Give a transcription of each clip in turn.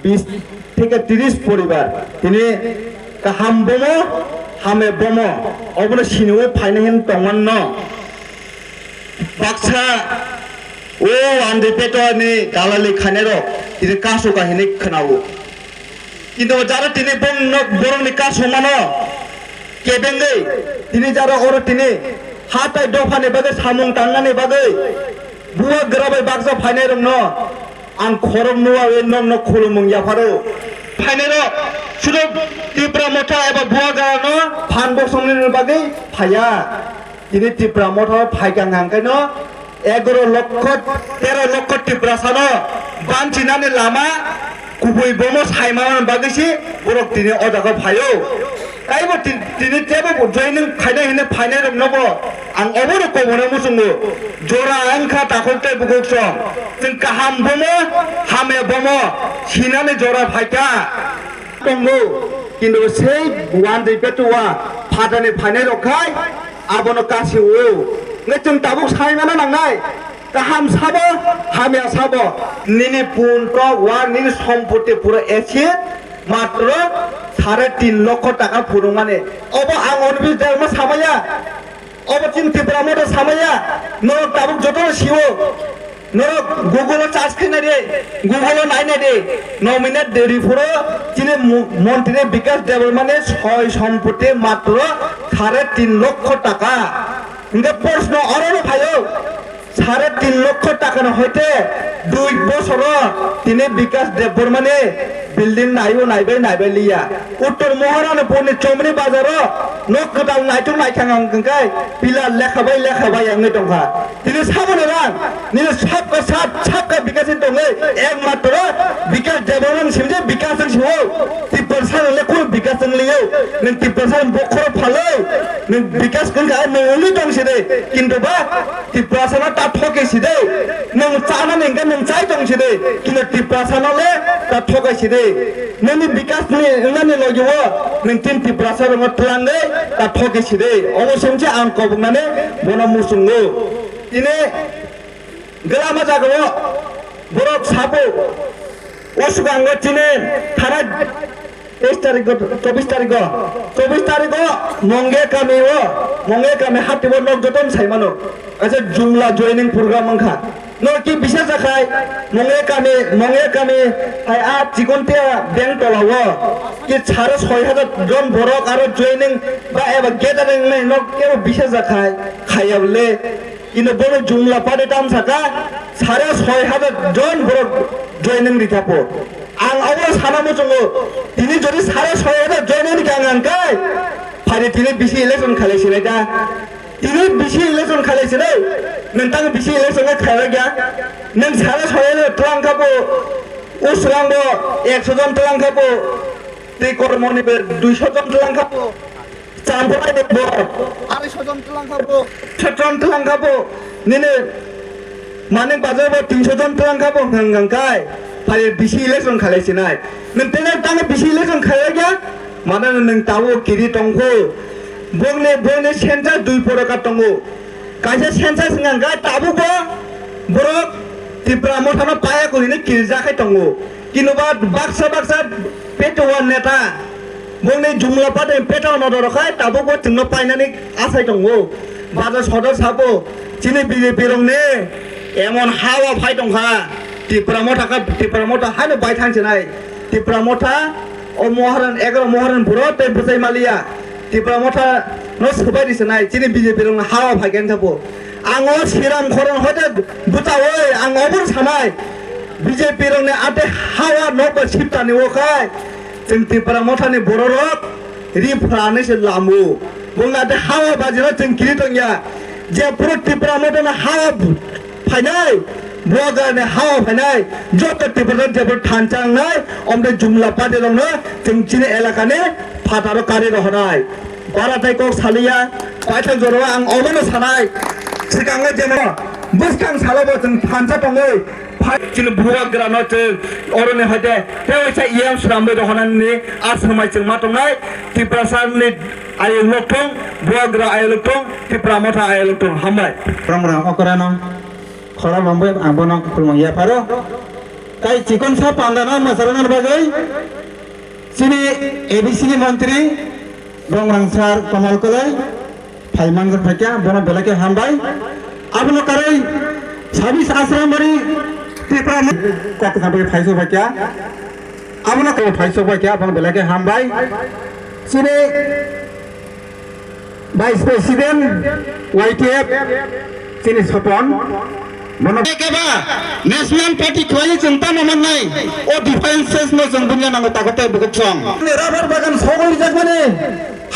20 থেকে 30 পরিবার তিনি হাম বোমো হামে বোমো অবনে সিনিও ফাইনাহিন তংমান বাক্সা ও আন্দি পেটনি দালালি খানেরো তিনি কাসো কাহিনী खोनावो কিন্তু যারা তিনি বরংনি কাসো মানো কেবেঙ্গै তিনি যারা ওর তিনি হাতাय दफानि बागै सामुं तांनानि बागै बुवा ग्राबै बाक्सा फाइनाय रंन आं खरम नुवा वे नम न खुलुमुं याफारो फाइनायरो सुदो तिप्रा मथा एबा बुवा गानो फान बसंनि बागै फाया তিনি ত্রিপুরা মঠ ফাইগাং হাंखायन 11 লক্ষ 13 লক্ষ ত্রিপুরা সানো बानचिनानि लामा गुबै बमो साइमान बागैसि बरक तिनि अजाखौ फायो काइबो तिनि जेबो जयनिं खायनाय हिने फायनाय रंनबो आं अबरो कमनो मुसुङो जरा आंखा ताखलते बुगुसं जों काहाम बमो हामे बमो सिनानि जरा फायका दंगो किन्तु सेई वान दै पेटुवा फादानि फायनाय रखाय आबनो कासिवो नै जों दाबो साइमाना नांनाय কাহাম সাবো হামিয়া সাবো নিনি পুনটো ওয়ার নিনি সম্পত্তি পুরো এসে মাত্র 3.5 লক্ষ টাকা পুরো মানে অব আং অনবি জায়গা সামায়া অব চিন ত্রিপুরা মতো সামায়া নরক তাবুক যত শিও নরক গুগল চার্জ খাইনা রে গুগল নাইনা রে 9 মিনিট দেরি পুরো চিনে মন্ত্রী বিকাশ ডেভেলপমেন্টে ছয় সম্পত্তি মাত্র 3.5 লক্ষ টাকা কিন্তু প্রশ্ন অরণ ভাইও 3.5 লক্ষ টাকা হইতে 2 বছর তিনি বিকাশ ডেভেলপমেন্টে বিল্ডিং নাইবাই লিয়া উত্তর মহারানা পনে চমনি বাজার নকদাল নাইtung নাইखां आंखाय पिला लेखाबाय आंनि दंखा তিনি সাবনে রাং নিলে सबका বিকাশ दङै एकमात्र বিকাশ ডেভেলপमेंट सिमजे বিকাশ सिमो 30% ले कोन বিকাশ लियो नों 30% बखर फालै नों বিকাশ गंगा नोंनि दंसिदे किन्तु बा 30% ता ठकेसिदे नों चानानै नों चाय दंसिदे किन्तु 30% ले ता ठकायसिदे नोंनि विकास नि लगिवो नों 30% मतलांगै ता ठकेसिदे अवश्यमसे आं कबनानै बना मुसुङो दिनै ग्रामा जागो बरक साबो असुगांग दिनै थाना 24 तारिख मंगे कामे हातिबो नक जतन साइमानो आसे जुमला जयनिं प्रग्राम मंखा न कि बिशेष जाखाय मंगे कामे हाय आ जिगनते बैंक तलावो कि 6000 जन बरक आरो जयनिं बा एबा गेदारिं नै न केबो बिशेष जाखाय खायावले किन्तु बरो जुमला पादे दाम साका 6000 जन बरक जयनिं दिथापो आं अबो सानामो जोङो दिनै जदि 6000 जयनिं गांगांखाय फारि दिनै बिसि इलेक्शन खालायसिनाय दा दिनै बिसि इलेक्शन खालायसिनाय नोंथां बिसि इलेक्शन खालाय गया नों 6000 तलांखाबो उसरांबो 100 जन तलांखाबो दै कर्मनिबे 200 जन तलांखाबो चांबराय देबो 250 जन तलांखाबो 7 जन तलांखाबो निने माने बाजारबो 300 जन तलांखाबो गांगांखाय फारि बिसि इलेक्शन खालायसिनाय नों तेने बिसि इलेक्शन खालाय गया माने नों तावो किरि दंखो बोंने सेन्सार 2 परका दंगो कायसे सेन्सार सिंगांगा ताबुबो बरक त्रिपुरा मथानो पाया करिने किरजाखाय दंगो किनुबा बाक्सा पेटवा नेता बोंने जुमला पादे पेटाव नदरखाय ताबुबो तिंनो पायनानि आसाय दंगो बाजार सदर साबो चिनि बीजेपी रंने एमन हावा फाय दंखा त्रिपुरा मथा हानो बाय थांसिनाय त्रिपुरा मथा ओ महारान 11 महारान बरो ते बुजाय मालिया त्रिपुरा मथा न सबाय दिसनाय चिनि बीजेपी रंग हावा फायगेन थाबो आङो सिराम खरन होते बुतावै आं अबर सानाय बीजेपी रंने आते हावा नबो सिपतानि वखाय जों त्रिपुरा मथानि बररक रिफ्रानैसो लामु बुंनाते हावा बाजिनो जों गिरि दंया जे पुरो त्रिपुरा मथानि हावा फायनाय बुवागाने हावा फायनाय जत त्रिपुरा जेबो थानचांनाय अमदे जुमला पादे दंनो जों चिनि एलाकानि फाटारो कारि रहनाय बाराथाय को सालिया पाइथां जरवा आं अबनो सानाय सिगाङै जेनो बुसखां सालाबो जों थानचा दङै फाइचिन बुवाग्रानो जों अरने हयते तेवैसा इयाम सुरामबो दहनानि आसमाय जों मा दंनाय त्रिपुरा सारनि आयलुक्तं बुवाग्रा आयलुक्तं त्रिपुरा मथा आयलुक्तं हामबाय राम अकरानो खरा लंबे आबोनो खुलमंगिया फारो তাই চিকন সাহ পান্ডানা মাসারানার বাগৈ চিনি এবিসিনি মন্ত্রী রংরাংসার কমল কলাই ফাইমানগর ফাইকা বন বেলাকে হামবাই আবনো কারই 26 আশ্রম বাড়ি ত্রিপুরা কত সাপে ফাইসো ফাইকা আবনো কারই ফাইসো ফাইকা বন বেলাকে হামবাই চিনি ভাইস প্রেসিডেন্ট YTF চিনি সপন Kaba National Party Coalition tama manai o differences no jeng dunia nang takote bukchong rabar bagan sogol rijak mane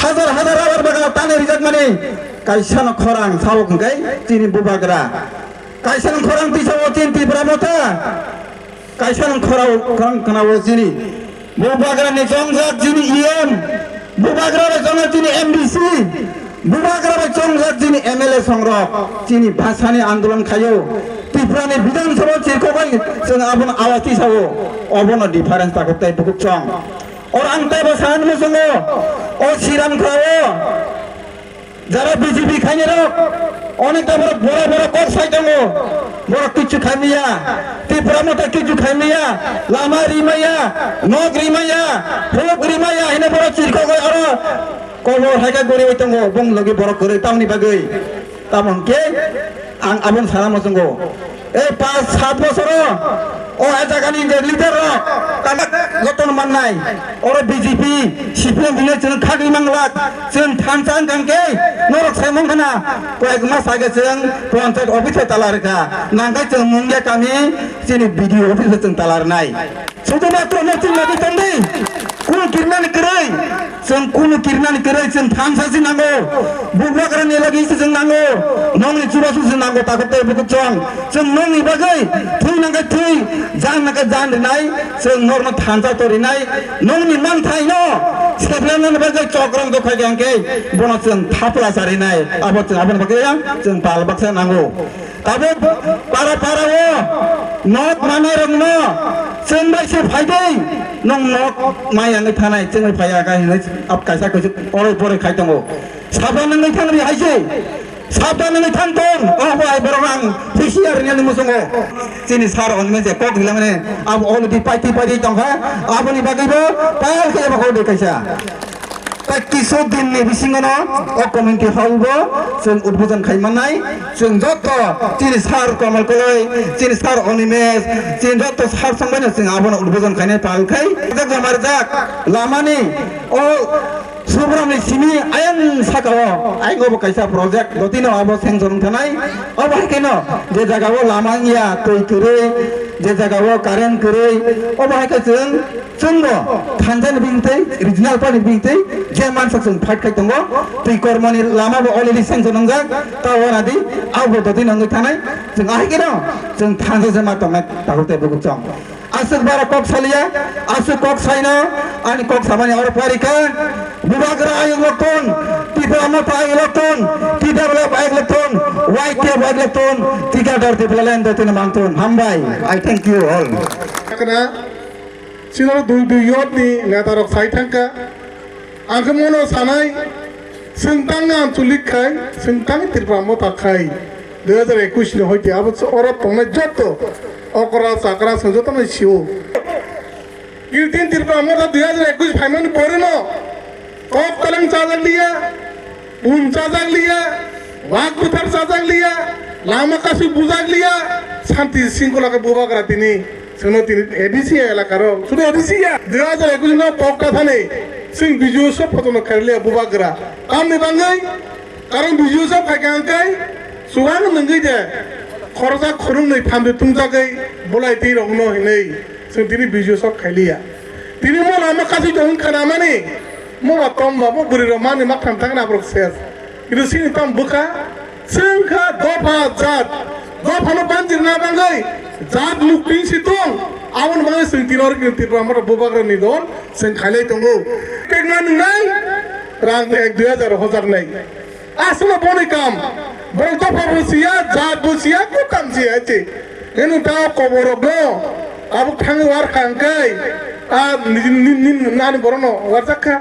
hajar rabar bagan tane rijak mane kaisano khorang sabok kai chini bubagra kaisano khorang tisao chin tipra mota kaisano khorang kanawo chini bubagra ni jongjak chini ion bubagra ni jongjak chini MDC बुबाग्रा चंगजात जिनी MLA संग्रह जिनी भाषानि आंदोलन खायो त्रिपुरानि विधानसभा चिरखबाय जों आबन आवाथि सावो अबन difference ताकते बुकचं और आंते बसान मसंगो ओ serum खाओ যারা বিজেপি খাইনেরো অনেকটা বড় বড় কর সাইতাঙ্গো বড় কিছু খাইমিয়া ত্রিপুরা মতো কিছু খাইমিয়া লামা রিমাইয়া নগ রিমাইয়া হোক রিমাইয়া এনে বড় চিরখবাই আর কবর হাইকা গড়ে হইতাঙ্গো বং লগে বড় করে টাউনি বাগৈ তামনকে আং আবন সারা মসঙ্গো এই 5-7 বছর ও জায়গানি লিডার যতন মাননাই ওরা বিজেপি সিপিএম দিনে जों খাগি মাংলাক जों থানচান গাंके নরক সাইমন খানা কয়েক মাস আগে जों পঞ্চায়েত অফিসে তালারকা নাঙ্গাই जों মুঙ্গিয়া কামি যিনি বিডিও অফিসে जों তালার নাই শুধুমাত্র নতুন নদী তন্দি কোন কিরনানি করেই जों কোন কিরনানি করেই जों থানসাসি নাঙ্গো বুবাগ্রানি লাগিছে जों নাঙ্গো নংনি চুরাসু जों নাঙ্গো তাকতে বুকচং जों নংনি বাগৈ থুই নাঙ্গাই থুই जान नाका जान रिनाय जों नर्म थानजा तरिनाय नंनि मान थाइनो सेब्लानन बागै चक्रम दखाय गांके बन जों थापला सारिनाय आबन बागै जों बालबाक्सा नांगौ ताबो पारा पाराओ नक माने रंनो जों बायसे फायदै नं नक मायाङै थानाय जों फाया गाहिनै आप कायसा कइसे अरै बरै खायदंगौ साबाननै थांनि हायसे साबधान थांतों अबाय बरं हुसियार नि मुसंगो जिनि सार अनमे जे कक दिला माने अब अलरेडी पाइति पाइति दंखा आबनि बागैबो पाल के बाखौ देखायसा ता किसो दिन नि बिसिङनो अ कमिटि हाउबो जों उद्बोधन खायमानाय जों जत जिनि सार कमल कलै जिनि सार अनिमेश जिनि जत सार संबायनो जों आबन उद्बोधन खायनाय पालखै जमार जाक लामानि अ सुब्रमण्य सिमी आयन साकाओ आइगो कैसा प्रोजेक्ट दतिनो अब सेंसन थानाय अब हाइकेनो जे जागाओ लामांगिया तै करै जे जागाओ कारेन्ट करै अब हाइके जोंनो थानजान बिंतै रिजनल पार्टी बिंतै जे मानसक जों फाइट खाइ दंगो तै कर्मनि लामाबो अलरेडी सेंसन नंजाक ता वरादि आबो दतिनो नंगै थानाय जों हाइकेनो जों थानजा जमा तंनाय तागते बुगुचं आसुक बारा कक सालिया आसुक कक साइनो अनि कक सामानि और पारिका बुबाग्रा आयलतन टिपामत आयलतन टिडाब्ला आयलतन YTF आयलतन टिकादार टिप्लालाइन दतिन मांतन हामबाय आई thank you all kana sino du yot ni natarok sai thangka angkemono sanai sengtang anchulik khai sengtang tirpamot khai 2021 ni hoite abot orot tongne jotto okra sakra sanjoto na siu kirtin tirpamot 2021 phaimani poreno cup कलंग चाजक लिया पून चाजक लिया वाक पुथर चाजक लिया लामा कासु बुजाक लिया शांति सिंगला के बुबा करा तिनी सुनो तिनी एडीसी एलाकारो सुनो एडीसी या 2021 नो पक्का थाने सिंग बिजु सब फटो न करले बुबा करा काम नि बांगै कारण बिजु सब फागांकै सुवान नंगै जे खरजा खरुं नै फामदे तुंजागै बोलाय ति रंनो हिनै जों तिनी बिजु सब खाइलिया तिनी म लामा कासु जं खानामानि Mau tom bapak beri romani mak tantang na proses. Itu sini tom buka, sengka dopa zat, dopa no banjir na bangai, zat lupin situng, awan bangai sengtinor kinti ramar bubakar ni don, sengkhalai tunggu. Kengan nai, rang ek 2000 nai. Asal boni kam, bol dopa busia, zat busia, ku kam sia aje. Enu tau koborogno, abuk tangi war kangkai, nin nani borono warjaka.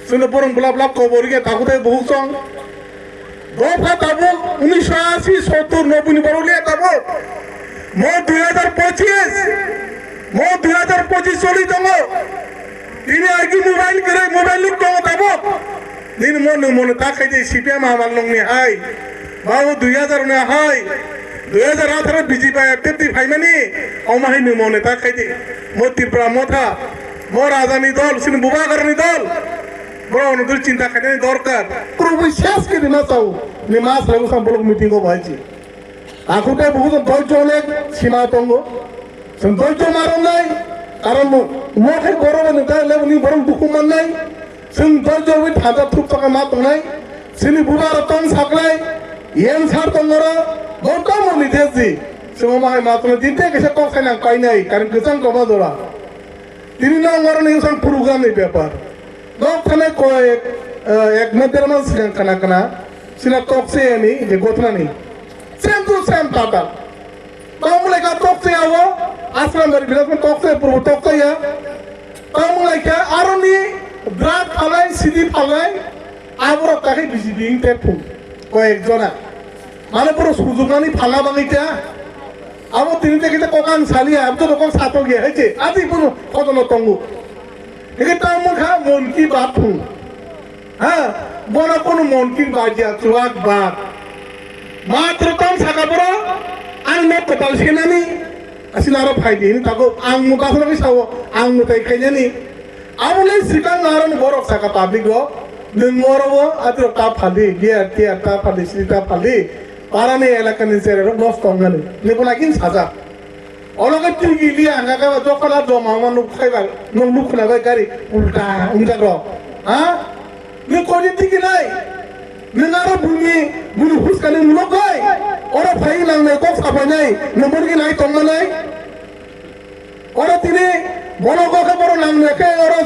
सुनो बरं गुलाब लाभ कबरिया ताकुते बहुसं गोफा ताबो 1980 70 90 बरोलिया ताबो मो 2025 mo 2025 চলি দঙ্গ তিনি আগে mobile করে মোবাইল লিখ দঙ্গ তাবো দিন মনে তাকাই যে সিপিএম আমার লংনি হাই বাবু 2000 না হাই 2018 বিজেপি তেতি ফাইমানি অমাহি মনে তাকাই যে মো ত্রিপুরা মথা মো রাজধানী দল সিন বুবাগরনি দল বড় অনুদূর চিন্তা খাইনি দরকার পুরো শেষ করে দিনা চাও নি মাস লাগু সম্পর্ক মিটিং কো ভাইছি আকুতে বহুত ধৈর্য অনেক সীমা তঙ্গ ধৈর্য মারণ নাই কারণ মোহে গরম তাই লেবনি বরং দুঃখ মান নাই जों धैर्य बै थाजा थुप थाका मा तंनाय सिनि बुबार तंग साकलाय येन सार तंगरा मोटा मोनि देजि जों माहाय मा तंग दिनते केसे कल खायना कायनाय कारण गोजां गबा दरा दिनि ना ngora नि sang program ni ব্যাপার দক থানে কয় এক মধ্যে মান সিনা কানা কানা সিনা টকসে ani যে গোতনা নি সেম টু সেম টাটা তামলে কা টকসে আও আশ্রম ber bilas টকসে পুরো টকসে ya তামলে কা আরনি দ্রাগ ফালাই সিদি ফালাই আবর তাকে বিজিবি টেপু কয়েকজনা মানে পুরো সুযোগানি ফালা বাঙিটা আবো তিনি থেকে ককান সালিয়া আবতো রকম সাতো গিয়ে হয়েছে আজি পুরো কতন তঙ্গু একে তার মুখা মন কি বাত হু হ্যাঁ বড় কোনো মন কি বাজিয়া চুয়াক বাত মাত্র কম সাকা বড় আং মত কপাল সেনানি আসিল আরো ফাইদি তাকে আং মুখা ফলে সাও আং মুখাই খাইজানি আমলে সিকাং নারন বরক সাকা পাবলিক গো নরবো আত্র তা ফালি গিয়া টিয়া তা ফালি সিটা ফালি পারানি এলাকা নিচে নস কমগানি নেবনা কিন সাজা অলগে টিগি লিয়া গাগা জকলা জমা মানু খাইবা নং লুখনা বাই গাড়ি উল্টা উল্টা র হ্যাঁ নি কোজি টিগি নাই নিনারো বুনি বুনি হুসকানি মুলক গাই ওরা ফাই লাংনে কক সাবাই নাই নমরগি নাই তঙ্গা নাই ওরা তিনি বড় কথা বড় নাম রেখে ওরা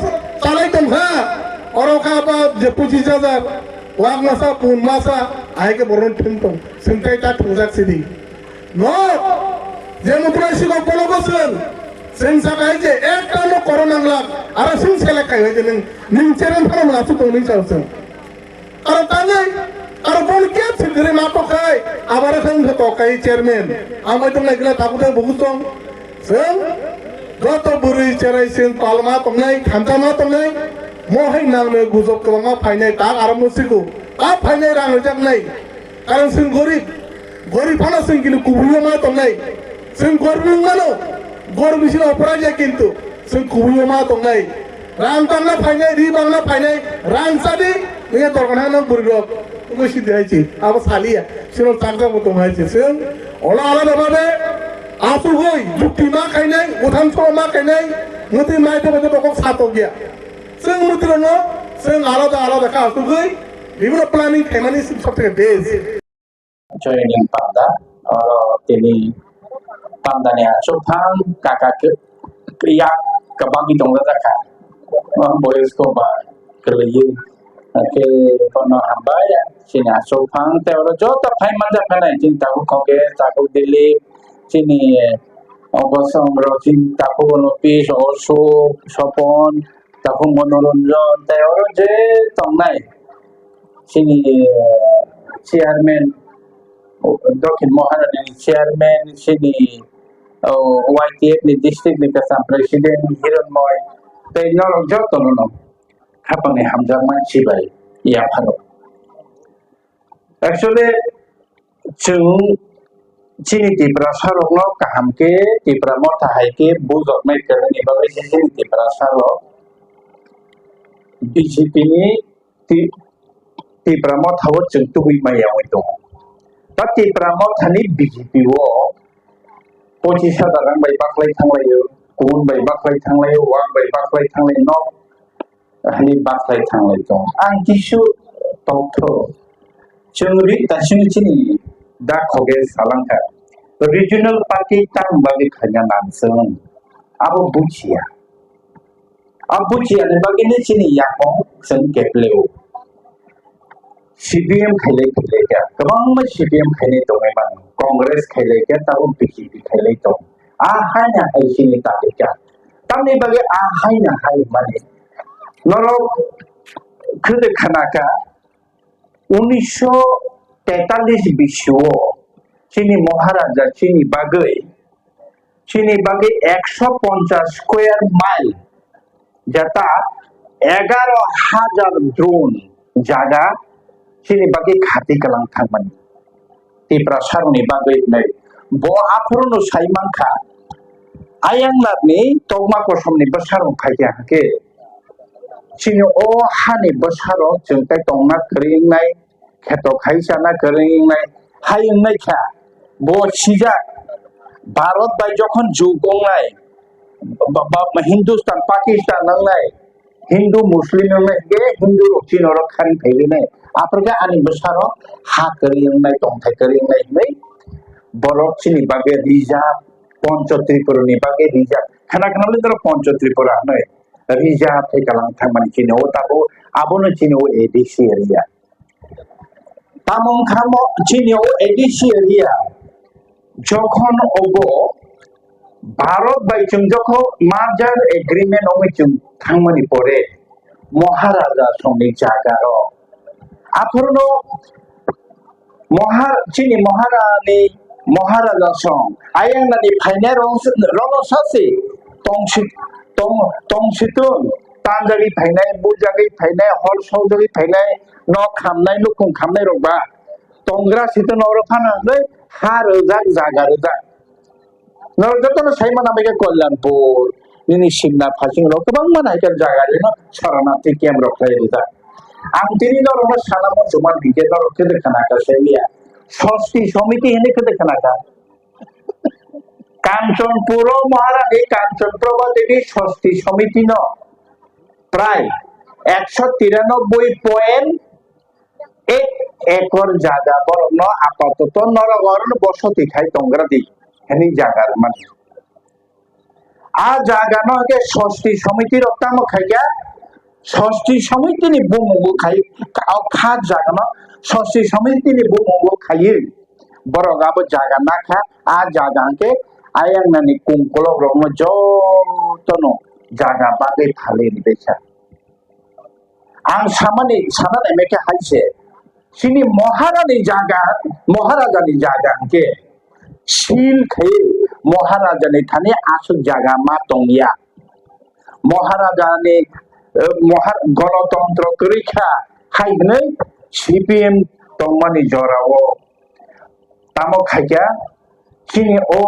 চালাই তো হ্যাঁ ওরা খাবা যে 25,000 ওয়াক মাসা পুন মাসা আইকে বড় ঠিনতম সিনকাই তা ঠুজাক সিদি ন যে মুদ্রাসী বড় বসেন সিন সাকাই যে একটা নো করোনা লাগ আর সিন সেলে খাই হইছে নিন চেরেন ফারা মাসু তো নিন চালছেন আর তানে আর বল কে ছিগরে নাটক খাই আবার খান তো কাই চেয়ারম্যান আমি তো লাগলা তাকুতে বহুতম সিন যত বুড়ি চেরাইছেন পালমা তংনাই খান্তামা তংনাই মহাই নামে গুজব কবাঙা ফাইনাই তাক আরম্ভ সিকু তা ফাইনাই রাং হইজাক নাই কারণ সিং গরিব ফানা সিং কিন্তু কুবুইও মা তংনাই সিং গরিব মানো গরিব সিং অপরাধ কিন্তু সিং কুবুইও মা তংনাই রাং তাংনা ফাইনাই রি বাংলা ফাইনাই রাং সাদি নিয়ে তরকানা নাম বুড়ি রক বসি দিয়েছি আবার সালিয়া সিং তাঙ্কা মতো হয়েছে সিং ওলা আলাদা ভাবে আসু হই যুক্তি মা খাইনাই উঠান ছ মা খাইনাই মতি মাই তো বজে তক সাতো গিয়া जों मुद्रनो जों आलादा आलादा का আসু হই বিভিন্ন প্ল্যানিং খাইমানি সব থেকে base joining Panda ini Pandanya Sopang kakak kriak kebagi dong lezaka boleh skoba kerja ke kono hamba ya sini Sopang teori jota pai manja panai cinta ku koge taku dili sini অবসং রচিন তাকু নপিস অসু স্বপন তাকু মনোরঞ্জন তেও যে তংনাই সিনি chairman Dakshin Maharani chairman সিনি YTF ni district ni kasam president hiranmoy tei norok joto no khapani hamjak mansi bai ya phalo actually chung chini tipra sarokno kahamke tipra motha haike bujok mai kerani bagai chini tipra sarok BJP ni tipra motha wo chung tui mai yawi to ta tipra motha ni BJP wo pochi sadarang bai baklai thanglai kun bai baklai thanglai wang bai baklai thanglai no hani baklai thanglai to ang kisu tokto chungri tasini chini da khoge salangka regional party tang bagi khanya nanseng abo bucia ni bagi ni chini yapong seng kepleu CPM khailai ka kabang ma CPM khailai to mai bang Congress khailai ka ta BJP khailai to a hanya ai sini ta ka tamni bagi a hanya hai mane nolo khode khanaka 1943 বিশ্ব চিনি মহারাজা চিনি বাগৈ চিনি বাকি 150 square mile যেটা 11,000 দ্রোণ জায়গা চিনি বাকি খাতি কালাং থাকমানি ত্রিপুরা সারনি বাকি নাই ব আফরনো সাইমানখা আয়াংলারনি তগमा कसमनि बसारं फायजाखै चिनि ओ हानि बसारं जोंथाय तंना करिंनाय खेत खायसाना करिंनाय हायंनाय खा ब सिजा भारत बाय जखन जुगंनाय हिंदुस्तान पाकिस्तान नंनाय हिंदू मुस्लिम नंनाय बे हिंदू चिनर खारि फैलेनाय आफरगा आनि बसारं हा करिंनाय तंथाय करिंनाय नै बरफ चिनि बागे रिजार्व पंच त्रिपुरानि बागे रिजार्व खाना खाना लेकर पंच त्रिपुरा नै रिजार्व थे कालां थांमानि चिनो ताबो आबोनो चिनो एडिसी एरिया तामं खामो चिनो एडिसी एरिया जखन ओगो भारत बाय जों जखो मार्जार एग्रीमेंट ओमे जों थांमानि परे महाराजा समनि जागारो आफरनो चिनि महारानी महाराजा सं आयांनानि फाइनाय रंग सासे तंसितुन तांजारि फाइनाय बुजागै फाइनाय हल सौजरि फाइनाय न खामनाय लुकुं खामनाय रबा तंग्रा सितु नर फानांगै हा रोजाक जागा रोजाक नरगतन साइमाना बेगे कल्याणपुर निनि सिमना फासिं र गोबां मानायगोन जागा रेनो शरणार्थी केम्प रखलाय रोजाक आं तिनि नरनो सानामो जुमान बिजे नर केदे खानाका सेलिया षष्ठी समिति हेने केदे खानाका कांचनपुर महारानी कांचनप्रभा देवी षष्ठी समिति न प्राय 193.8 एकड़ जागा बरन आपातत नरगरन बसति खाय तंग्रा दी हेनि जागा माने आ जागा न के षष्ठी समिति रक्ताम खायगा षष्ठी समिति नि बुमुगु खाय खा जागा न षष्ठी समिति नि बुमुगु खाय बरगाबो जागा नाखा आ जागा के आयांनानि कुंकल रंग जतनो जागा बागै फालेनि बेसा आं सामानि सानानै मेके हाइसे सिनि महारानी जागा महाराजानि जागा के सील खे महाराजानि थाने आसुक जागा मा तंगिया महाराजानि गणतंत्र रैखा हाइनै सीपीएम तंमानि जरावो तामो खायगा चिनि ओ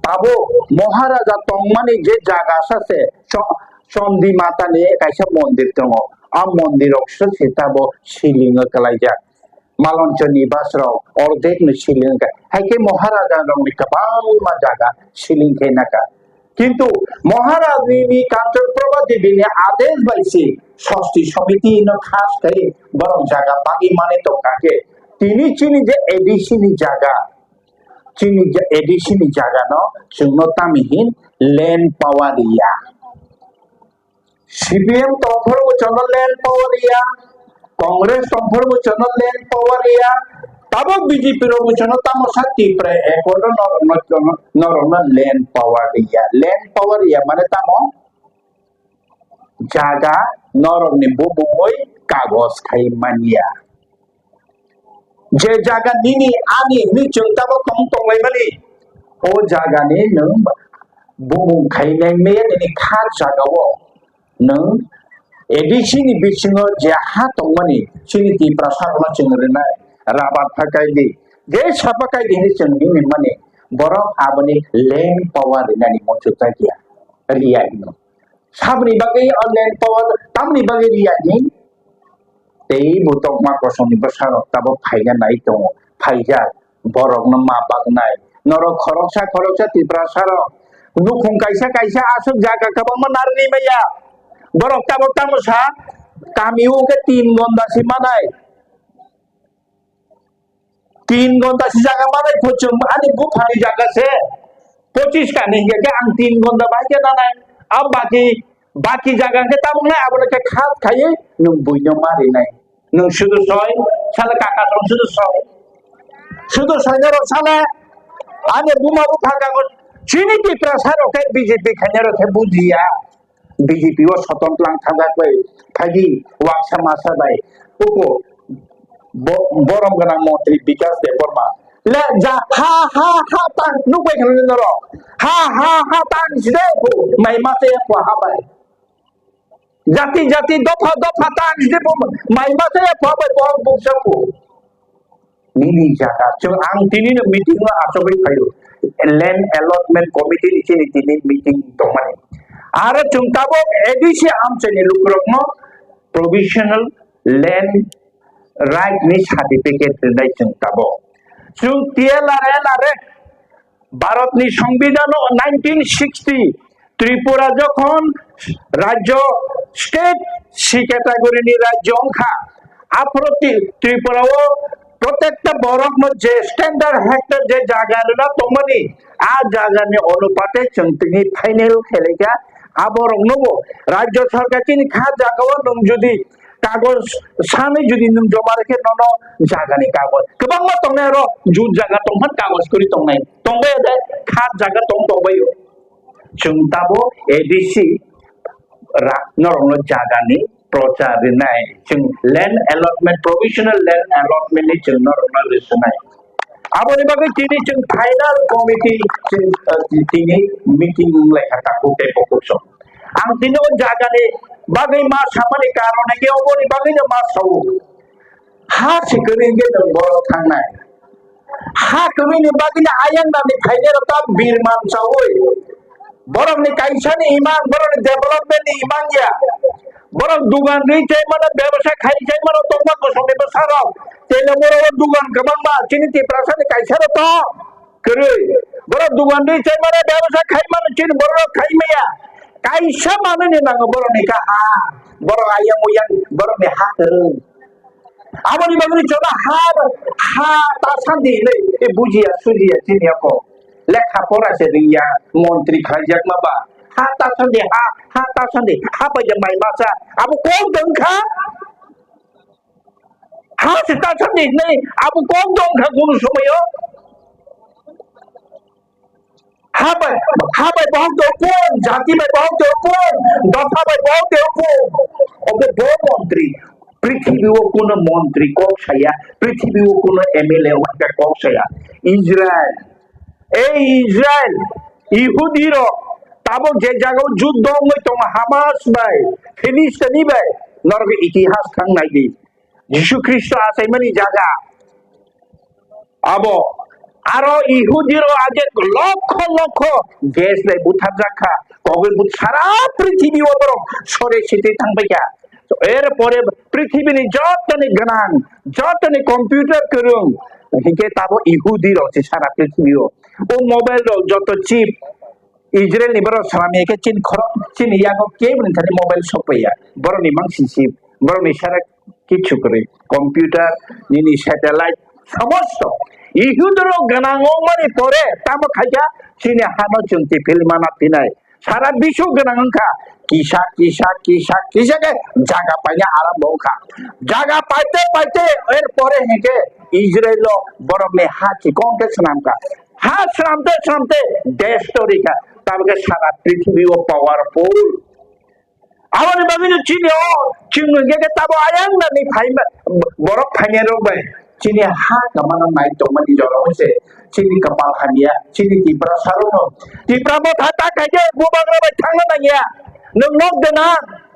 ताबो महाराजा तंमानि जे जागा सासे चंदी मातानि कायसा मंदिर दङ आ मन्दिरावसो सेताबो सिलिङ कलायजा मालंचनि बासराव अर्धेक न सिलिङ हायके महाराजा दंनि गोबां मा जागा सिलिङ खेनाका किंतु महाराजनि कांचनप्रभा देवीनि आदेश बायसि षष्ठी समिति न खास kai बरं जागा बागि माने तो काके तिनि चिनि जे एडिसी नि जागा चिनि जे एडिसी नि जागा न जोंनो तामिहिन लैंड पावारिया सीपीएम तंफर चनो लैंड पावारिया कांग्रेस तंफर चनो लैंड पावारिया तब बीजेपी रो चनो तामसा तिप्रे एकोड नरम लैंड पावारिया माने तामो जागा नरम नि बुबुय कागज खाय मानिया जे जागा निनि आनि नि जोंताबो तंलाय मानि ओ जागा नि नों बुबु खायनाय मे नि खा जागावो नों एडिसी नि बिसिङो जे हा तंमानि सिनि तिप्रा सारना चिंगरेनाय राबात फाकायदि जे सापाकायदि नि चिंगनि माने बरफ आबनि लैंड पावर नानि मचुता गया रियानि साबनि बागै लैंड पावर तामनि बागै रियानि तै बुतक मा कसमनि बसारक ताबो फायगा नाय दङ फायजा बरफ न मा बागनाय नर खरकसा तिप्रा सार लुखुं कायसा आसुक जागा गोबां नारनि मैया बरफ ताबो तामसा कामिउ के 3 घंटा से मानाय 3 घंटा से जागा मानाय फोचों आनि गुफानि जागा से 25 का नहीं के आं 3 घंटा बाके नानाय अब बाकी जागा के तामंनाय आबो के खात खायो नों बुइनो मारिनाय नों सुदु सय साला काका दं सुदु सय रो साला आने बुमाबो फागागो चिनि तिप्रा सारो के बीजेपी खानेरो के बुजिया बीजेपी वो स्वतंत्र थांगाखै फागि वाक्सा मासा बाय उको बरम गना मंत्री विकास Debbarma และจะha tang nu bai kan no ro ha tang jde po mai ma te po ha bai jati dopa tang jde po mai ma te po bai po bu sa po ni jaga chung ang tini na meeting ma asobai phayo land allotment committee ni chini tini meeting tomani ara chung tabo edc am chani lukrokno provisional land right ni certificate dai chung tabo chung tielare ভারতনি সংবিধান 1960 ত্রিপুরা যখন রাজ্য state C category রাজ্য অংখা আপ্রতি ত্রিপুরাও প্রত্যেকটা বরফ মধ্যে standard hectare যে জায়গা না তোমানি আ জায়গানি অনুপাতে চন্তিনি ফাইনাল খেলেকা আবর নব রাজ্য সরকার তিনি খা জায়গাও নং যদি কাগজ সামনে যদি নং জমা রেখে নন জায়গানি কাগজ গোबां मा तंनाय र जुद जागा तंफान कागज करि तंनाय तंबाय दे खात जागा तंबायो जों दाबो एडीसी नरंग जागानि प्रचार रिनाय जों land allotment provisional land allotment नि जों नरंग रिसनाय आबोनि बागै तिनि जों फाइनल कमिटि जों तिनि मीटिंग लेखा ताकुते पकुसो आं तिनो जागानि बागै मा सामानि कारणे के अबोनि बागै मा सावो हा सिकरिंगे नंबर थांनाय हा कमिनि बागिना आयं नानि फाइने रता बिरमान सावय बरंनि काइसानि इमान बरंनि डेभलपमेन्टनि इमान या बरं दुगान रि चाइ माने व्यवसाय खाइ चाइ माने तंबा कसने बसाराव तेले बरं दुगान गोबां मा चिनि तिप्रासानि काइसा रता करै बरं दुगान रि चाइ माने व्यवसाय खाइ माने चिनि बरं खाइ मैया काइसा माने नि नांगो बरंनि का हा बरं आयं उयं बरंनि हा करै आबोनि बागै जना हा तासान्दि नै ए बुजिया सुजिया चिनियाको लेखा फरासे रिया मन्त्री खाइजाक माबा हा तासान्दि हा बायदि माइ मासा आबो कोन दंखा हा से तासान्दि नै आबो कोन दंखा गुनु समयो हा बाय बहुत दो कोन जाति बाय बहुत दो कोन दफा बाय बहुत दो कोन ओबे दो मन्त्री পৃথিবীও কোন মন্ত্রী কক্সায়া পৃথিবীও কোন এমএলএ ওয়াকা কক্সায়া ইসরায়েল এই ইসরায়েল ইহুদির তাবো যে জায়গায় যুদ্ধ হই তো হামাস বাই ফিলিস্তিনি বাই নরকে ইতিহাস থাংনাই দি যিশু খ্রিস্ট আসাইমানি জায়গা আবো আরো ইহুদির আগে লক্ষ লক্ষ দেশ লাই বুথার রাখা কবে সারা পৃথিবী ওপর সরে সেতে থাকবে তো এরপরে পৃথিবীর যতনি জ্ঞান যতনি কম্পিউটার করুন হিকে তাবো ইহুদি রয়েছে সারা পৃথিবীও ও মোবাইল যত চিপ ইসরায়েল নিবার সালামিকে চীন ইয়াগো কেবল খালি মোবাইল সপাইয়া বড় নিমাংসি চিপ বড় সারা কিছু করে কম্পিউটার নিনি স্যাটেলাইট সমস্ত ইহুদির জ্ঞান মানে পরে তামো খাইয়া চীনে হানো চুনতি ফিল্মানা তিনাই সারা বিশ্ব জ্ঞানখা কিসাকে জায়গা পাইলে আরম্ভ খা জায়গা পাইতে এরপরে হেঁকে ইসরায়েল বরফে হাঁচি কমতে স্নামকা স্নামতে দেশ তরিকা তারপরে সারা পৃথিবীও পাওয়ারফুল আমার বাবিন চিনি চিনি তাবো আয়াং নানি ফাইমা বরফ ফাইনে রবাই চিনি হা কামানা নাই তমানি জড়ো হইছে চিনি কপাল খানিয়া চিনি টিপ্রা সারনো টিপ্রা মথা তা কাইদে বুবাগ্রাবাই থাংনা নাইয়া नों नक देना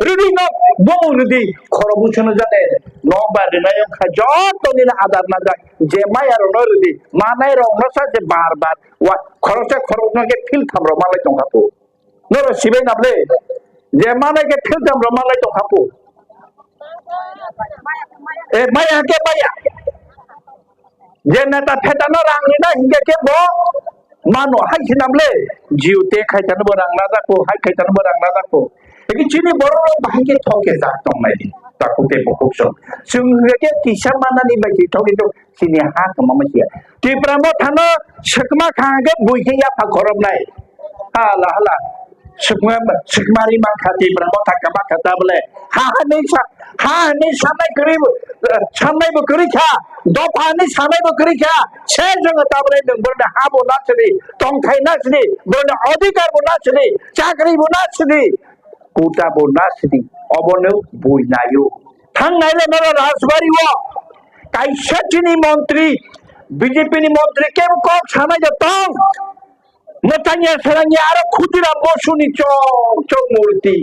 रुदी नक बंग रुदी खरबुचन जाने नक बारनाय खजत तोनि आदार ना जा जे मायार न रुदी मानाय रंगसा जे बार बार वा खरबुचन के फिल थामरो मालाय तंखापु नर सिबे नाबले जे मानाय के फिल थामरो मालाय तंखापु ए माया के माया जे नेता फेटानो रांगनि ना हिंगे के बो मानो हाय नामले जिउते खायतानो बरांगना जाको हाय खायतानो बरांगना जाको एकी चिनि बरो बाहायके थके जा तंनायदि ताकुते बखुसो जोंगे किसा मानानि बायदि थके तो चिनि हा कमा मासिया तिब्रामो थानो सकमा खागे बुइके या फाखरबनाय हाला सकमारि मा खाति ब्रामो थाकामा खाताबले हा नै सानाय करिब सानायबो करि खा दफानि सानायबो करि खा से जोङो ताबले नोंबरनो हाबो नासनि तंथाय नासनि बरनो अधिकारबो नासनि चाकरिबो नासनि कुटाबो नासनि अबनो बुइनायो थांनायले नर राजबारिव काइसाथिनि मन्त्री BJP ni menteri kem kok sana jatong. Matanya serangnya ada Khudiram Bosu ni cok murti.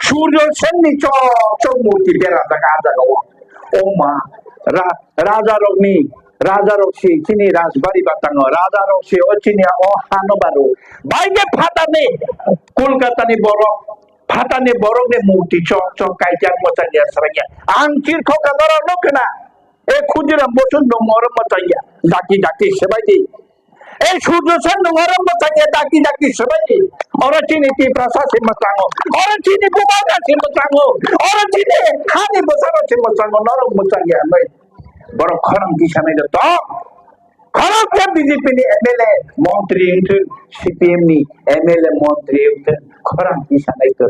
Suryo Sen ni cok murti bera jaga kawa. Oma Raja Roksi sini Rajbari Batango Raja Roksi ochini o Hano Baru. Baige Fatane Kolkata ni borok Fatane borok ni murti cok kaijak matanya serangnya. Angkir kok kadara lokena. Khudiram Bosu nomor matanya. Daki sebagai Suryo Sen nomor matanya daki sebagai. Orang sini ti prasa si masango. Orang sini bubaga si masango. Orang sini hani besar si masango. Norong matanya. Borok khorang di sana itu. Khorang ke BJP ni MLA menteri itu CPM ni MLA menteri itu khorang di sana itu.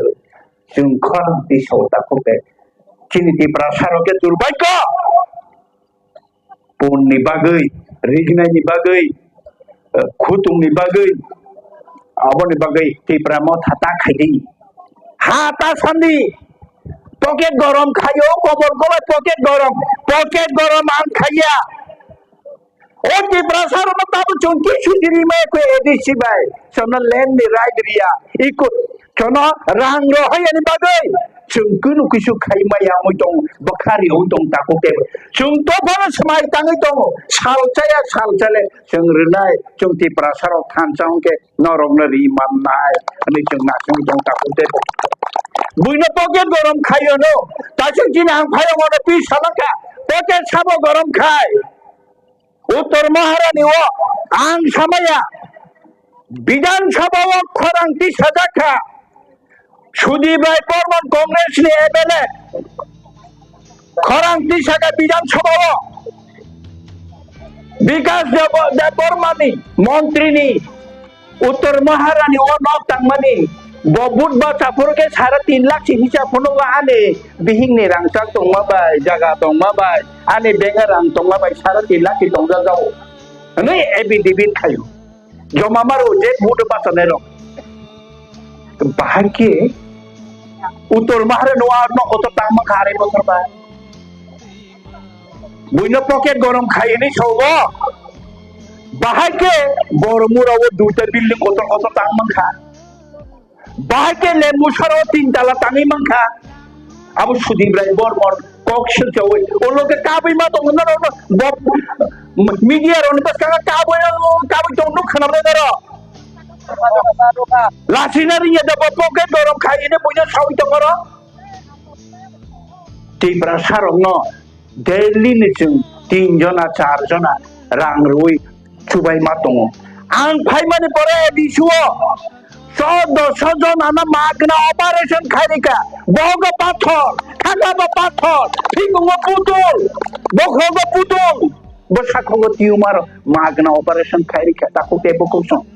Jung khorang di sauta kote. Sini ti prasa roke turbaika. Pun ni bagai, Rigna ni bagai, Khutung ni bagai, Abon ni bagai, ti pramot hata khai hata sandi, poket gorom khayo, kobor gola poket gorom ang khaya. Oh ti prasar matabu chunki sudiri me ko edisi bai, chona land ni right ria, ikut chona rang rohay ni bagai. Chungkunu kisu khai maya mutong bakari utong takote chung to bana samai tangai tong salcale chung renai chung ti prasaro thansang ke norong nari manai ani chung na chung tong takote buina poket gorom khayo no tasing jinang phayo ngone pi salaka poket sabo gorom khai uttor maharani o ang samaya bidan sabha o khorang ti sajaka Sudhi Bhai Porman Congress ni MLA Khorang ti saga Bidhan Sabha Vikas Debormani Mantri ni Uttar Maharani o North Tangmani Bobut ba Chapur ke 3.5 lakh si hisa phono ga ane bihing ni rangsak tong mabai jaga tong mabai ane benga rang tong mabai 3.5 lakh ki tong jao ani ebi dibit khayo joma maro je bud ba sanero bahar ke Uttar Maharani no oto tama khare bosor ba buina poket gorom khai ni sobo bahar ke bormura o dutar building oto tama kha bahar ke lembu saro 3 tala tangi mangkha abu Sudhi Bhai Porman kokshil chawe o loke kabai ma to no media ron pas ka kabai to no khana dero Lasinari ya dapat poket dorong kai ini punya sawi tengoro. Di prasarong no daily ni jeng 3 jona 4 jona rang rui cubai matong. Ang pai mani pore di suo. So jona na magna operation kharika. Boga pathor, khaga pathor, pingungo putul, bokhogo putul. Bosakhogo tumor magna operation kharika takute bokosong.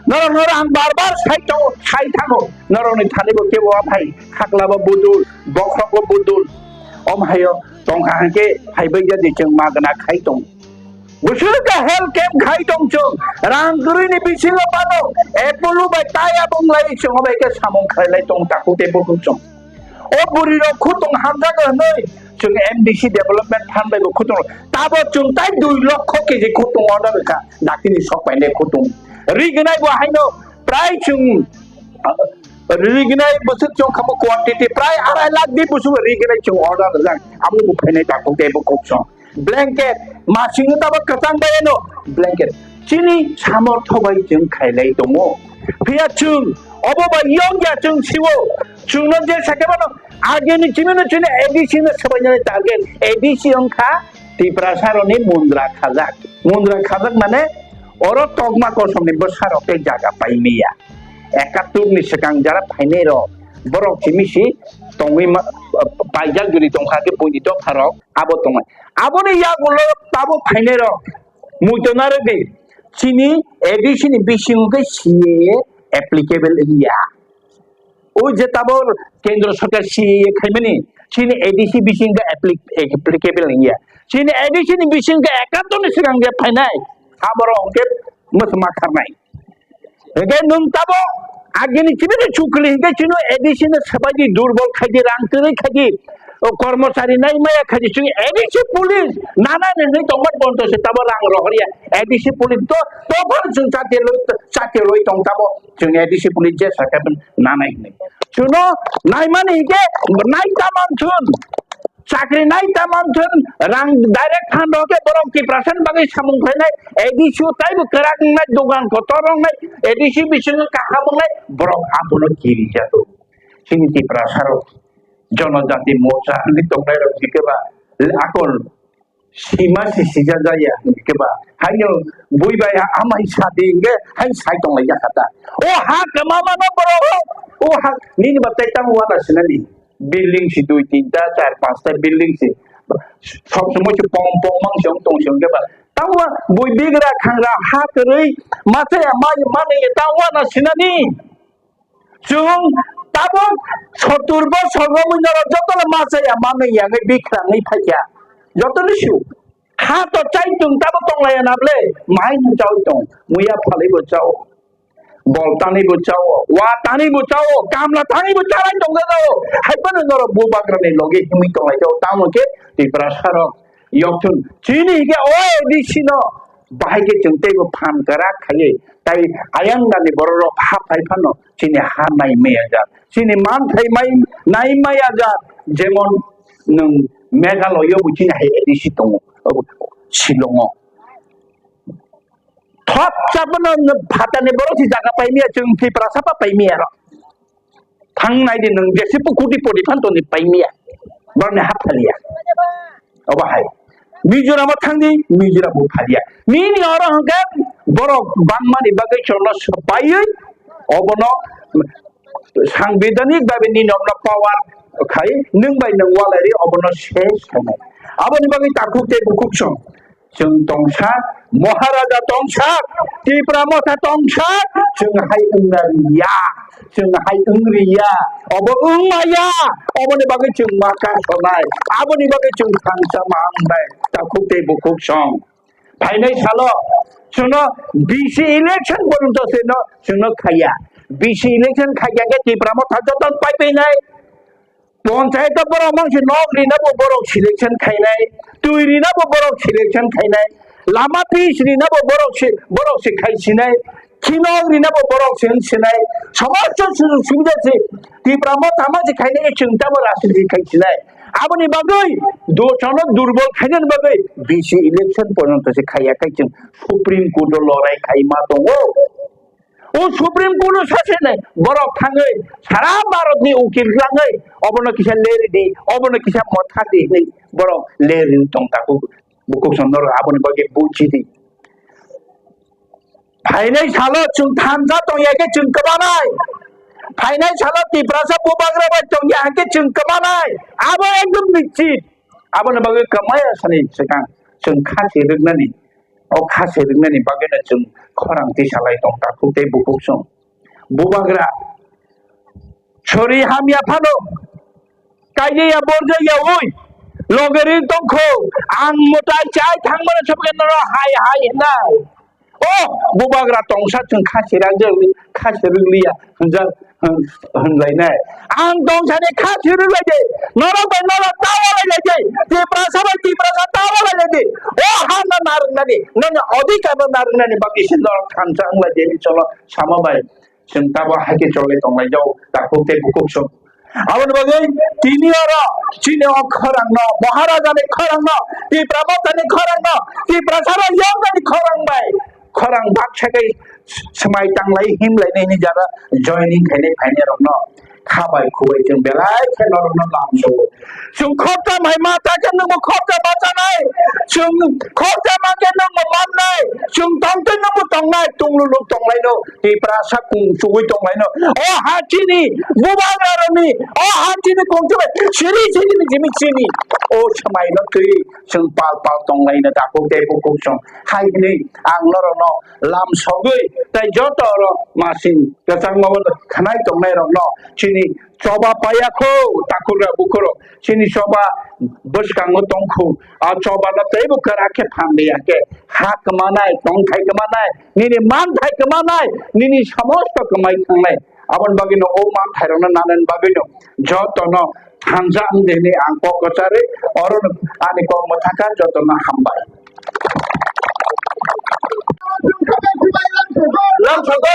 Norong ang barbar sai thango norong ni thani bo kebo bhai khakla ba budul bokhro bo budul om hayo tong khang ke hai bai ja de chung magna khai tong busul ka hel kem khai tong chung rang guri ni bising pa no epulu bai taya bong lai chung bai ke samong khai lai tong takute bo chung o buri ro khutong hamja ga noi chung MDC development fund bai bo khutong tabo chung tai 2 lakh ke je khutong order ka dakini sok pai ne khutong Rignai bo haino prai chung rignai busuk chung kamu quantity prai 2 lakh di busuk rignai chung order lang amu bu phene ta ko te bo ko chung blanket masing ta ba katang ba no blanket chini samortho bai chung khailai tomo phia chung obo ba yong ya chung siwo chung no je sake ba no age ni chini no chini ADC na sabanya target ADC ongkha ti prasaro ni mundra khajak mane Oro togma kosong ni besar oke jaga paimia. Ekatur ni sekang jarak painero. Borok cimisi tongwi pajak guri tongha ke puji to harok abo tongma. Abo ni ya gulo tabo painero. Mutonare de sini edition bising ke CA applicable ya. O je tabo kendra sarkar CA khaimani sini edition bising ke applicable ya. Sini edition bising ke ekatur ni sekang ja painai. Aboro ongke masma karnai. Ege nung tabo agini chibine chukli ege chino edition sabaji durbol khaji rang tere khaji কর্মচারী নাই মায়া খালি চুই ADC police নানা নেই তোমার বন্ধ সে তাবো রাং রহরিয়া ADC police তো তখন जों চাকরি লই দं তাবো जों এডিসি পুলিশ যে সাকাবেন নানাই নেই শুনো নাই মানে কে নাই তামানথুন চাকরি নাই তামানথুন রাং ডাইরেক্ট থান রকে বরং কি প্রাসন বাগै সামুং ফাইনাय এডিসি তাইবো করাং নাই দোকান কতরং নাই এডিসি বিসঙ্গে কাহাবং নাই বরং আপনো কিরি যাতো সিংতি প্রাসারো জনজাতি মোর্চা ini tongkai rok dikeba akol sima sisa jaya dikeba hanya bui baya amai sadi nge hai sai tonglai jakata oh hak kemama no bro oh hak ni batai tang wala sinani building si 2 3 4 5 ta building si সব সময় পং পং মাং song তং song কেবা তাওয়া বই বিগরা খাংরা হাক রই মাথে মাই মানে তাওয়া না সিনানি जों ताबो 70 বছর রমজান যতলে মাছায়া মানে ইয়াগে বিক্রাঙै ফাইয়া যতলে সু হা তো চাইতুং তাবো তংলায়া নাবলে মাই চাও তং মুয়া ফালাই বচাও বল তানি বচাও ওয়া তানি বচাও কামলা তানি বচাই তং দাও হাইপান নর বুবাগ্রানি লগে হিমি তংলাই যাও তামকে তিপ্রাসারক ইয়কথুন চিনি গে ও দিছিনো बाहायके जों तेबो फान करा खायो ताई आयां गानि बररो हा फाइफानो सिनि हा नाय मेया जा सिनि मान थाइ माय नाय माया जा जेमन नों मेघालय बुचिनि हाय एडिसि दङ शिलंग थप जाबनो फाटानि बरसि जागा पाइमिया जों तिप्रासापा पाइमिया र थांनायदि नों जेसिबो कुटि पडि फानतनि पाइमिया बरने हा फालिया अबाहाय मिजोराम थांदि मिजोराम फालिया मिनि अर हंगे बर बांमानि बागै चरना सबायै अबनो सांबिधानिक बाबे नि नमना पावार खाय नों बाय नों वालारि अबनो शेष खानाय आबनि बागै ताखुते बुकुसं जों दंसा महाराजा दंसा तिप्रा मथा दंसा जों हाय उंगारिया जों हाय उंग्रिया अब उंमाया अबनि बागै जों माका सनाय आबनि बागै जों थांसा मांबाय ताखुते बुकुसं फाइनाय सालो जोंनो बीसी इलेक्शन पर्यन्त सेनो जोंनो खाया बीसी इलेक्शन खाया के तिप्रा मथा जतन पाइनाय पंचायत बरक मानसि नगरिनाबो बरक सिलेक्शन खायनाय तुइरिनाबो बरक सिलेक्शन खायनाय लामा पिसरिनाबो बरक से खायसिनाय खिनगरिनाबो बरक सिनाय समस्त सुबिदा से तिप्रा मथा मानसि खायनाय जोंताबो रासि खायसिनाय आबनि बागै दसनो दुर्बल खायनायनि बागै बीसी इलेक्शन पर्यन्त से खायाखै जों सुप्रीम कोर्ट लराय खायमा दङ ओ सुप्रीम कोर्ट सासे नै बरक थाङै सारा भारतनि उकिल लाङै अबनो किसा लेरिदि अबनो किसा मथा दि नै बरक लेरिन दं ताकु बुकुक सन्दर आबनि बागै बुचिदि फाइनाय सालो जों थामजा दं याके जों कबानाय फाइनाय सालो तिप्रासा बुबाग्रा बाय दं याके जों कबानाय आबो एकदम निश्चित आबनो बागै कमाया सानै सिगां जों खासे रोगनानि ओ खासे रोगनानि बागैनो जों खरांथि सालाय दं ताखुते बुकुसं बुबाग्रा छरि हामिया फानो कायया बरजाया ओय लगेरि दंखौ आं मता चाय थांबानो सबके नर हाय हाय नाय ओ बुबाग्रा दंसा जों खासे रोगलिया होनलायनाय आं दंसानि खासे रोगलायदे नर बाय नर तावालायलायदे तिप्रासा तावालायलायदे ओ हाना नारनानि नन अधिकार नारनानि बाकिसे नर थांसा होनलायदे चलो सामाबाय जों ताबो हाके चले दंलाय जाव ताखुते बुकुसं आबनि बागै तिनि अर चिने खरांग महाराजानि खरांग तिप्रा मथानि खरांग तिप्रासारा यंगानि खरांबाय खरां बाक्साकै समाय तांलाय हिमलायनायनि जागा जयनिं खायनाय फायनाय रखनो खाबाय खुबाय जों बेलाय खायनाय रखनो लामसो जों खरता माय माता के नंगो खरता बाजानाय जों खरता माके नंगो माननाय जों तंते नंगो तंनाय तुंलुलु तंलायनो तिप्रासा कुं सुगै तंलायनो ओ हाथिनि बुबाग्रानि ओ हाथिनि कंचबे सिरि जिमिसिनि ओ समायनो तै जों पाल तंलायनो ताखुते बुकुसं हायनि आं नरनो लामसगै ताय जतर मासिन गचां माबो खानाय तंनाय रखनो चिनि चबा पायाखौ ताकुरा बुकुरो चिनि चबा बसकांगो तंखौ आ चबा न तैबो कराके फांदेयाके हा कमानाय तंथाय कमानाय निनि मान थाय कमानाय निनि समस्त कमाय थांनाय आबन बागिनो ओ मान थायरनो नानन बागिनो जतन हानजा देने आं कचारे और आनि को मथाका जतना हामबाय lam sogo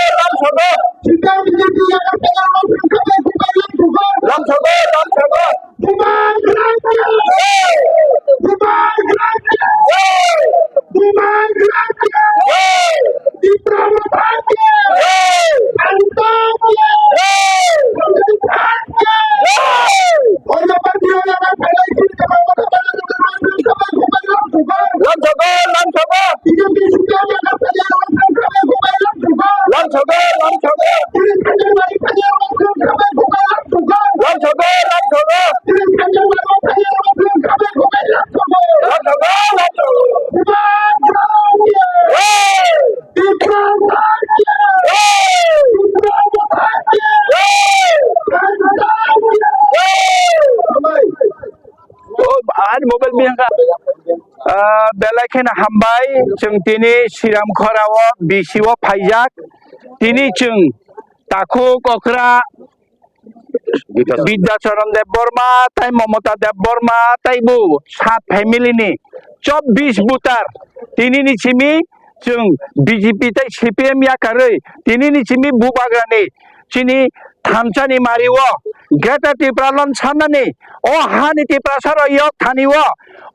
mobile biangka belakena hambai jeng tini siram khorawo bisiwo phaijak tini jeng taku kokra Bidyacharan Dev Burma tai Mamata Dev Burma tai bu 7 family ni 24 butar tini ni chimi jeng BJP tai CPM ya karei tini ni chimi bubagrani chini thamchani mariwo Geta Tipralon Sanani, O Hani Tiprasaro Yok Taniwa,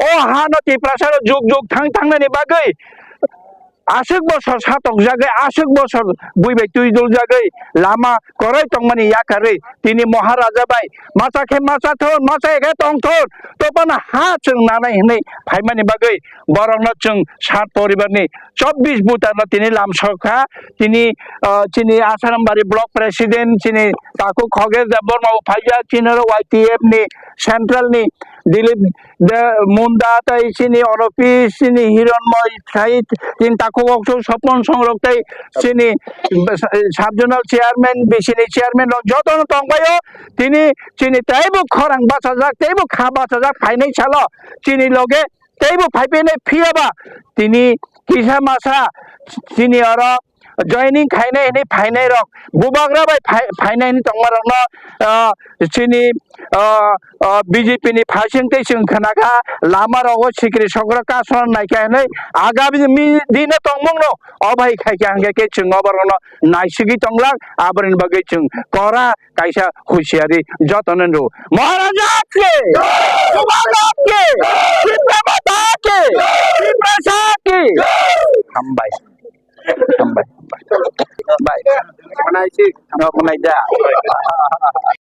O Hano Tiprasaro Juk Tangani Bagay. Asuk bosor satok jagai, asuk bosor buibe tuidul jagai, lama korai tongmani yakare, tini Maharaja bai, masa ke masa thon, masa ke tong thon, topana ha chung nana ini, paimani bagai, borong na chung sat poribar ni, 24 butar na tini lam sokha, tini chini Asarambari block president, chini taku khoges dabor mau phaja, chini YTF ni, central ni, Dilip Munda tai sini Oropi sini Hiranmoy Sait tin taku waktu Sopon Songrok tai sini subjournal chairman bisini chairman lo jotono tongbayo tini sini taibu khorang basajak taibu kha basajak phainai chalo sini loge taibu phaipene phiaba tini kisa masa sini oro joining khainai ni phainai rok bubagra bai phainai ni tongmarok no sini BJP ni phasing tei sing khanaka lama rogo sikri sokra kason naikha nei agami dine tongmong no obai khaikya hangge ke chung obarono naisigi tonglak abrin bagai chung kora kaisa khusiari jotonen ro Maharaja ke Maharaja ke Prabata ke Prasad ke hambai hambai bai mana sih no pernah